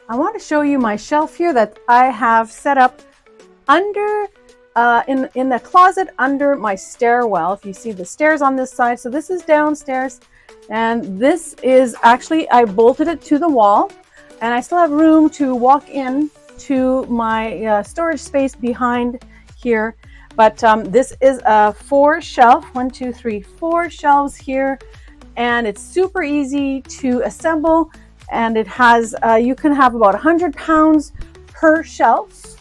I want to show you my shelf here that I have set up under in the closet under my stairwell. If you see the stairs on this side, so this is downstairs, and this is actually, I bolted it to the wall, and I still have room to walk in to my storage space behind here. But this is a 4 shelf, 1, 2, 3, 4 shelves here, and it's super easy to assemble. And it has, you can have about 100 pounds per shelf,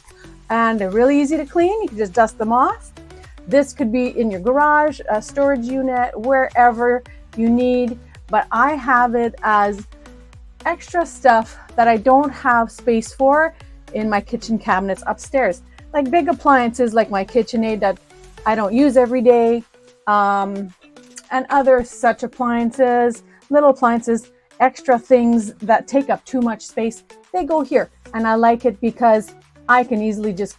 and they're really easy to clean. You can just dust them off. This could be in your garage, a storage unit, wherever you need, but I have it as extra stuff that I don't have space for in my kitchen cabinets upstairs. Like big appliances like my KitchenAid that I don't use every day, and other such appliances, little appliances, extra things that take up too much space, they go here. And I like it because I can easily just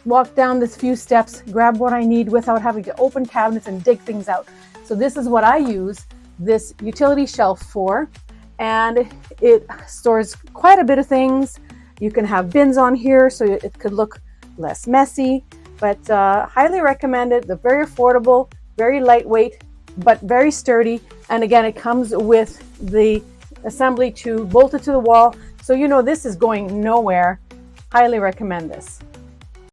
walk down this few steps, grab what I need without having to open cabinets and dig things out. So this is what I use this utility shelf for, and it stores quite a bit of things. You can have bins on here so it could look less messy, but highly recommend it. They're very affordable, very lightweight, but very sturdy. And again, it comes with the assembly to bolt it to the wall, so you know this is going nowhere. Highly recommend this.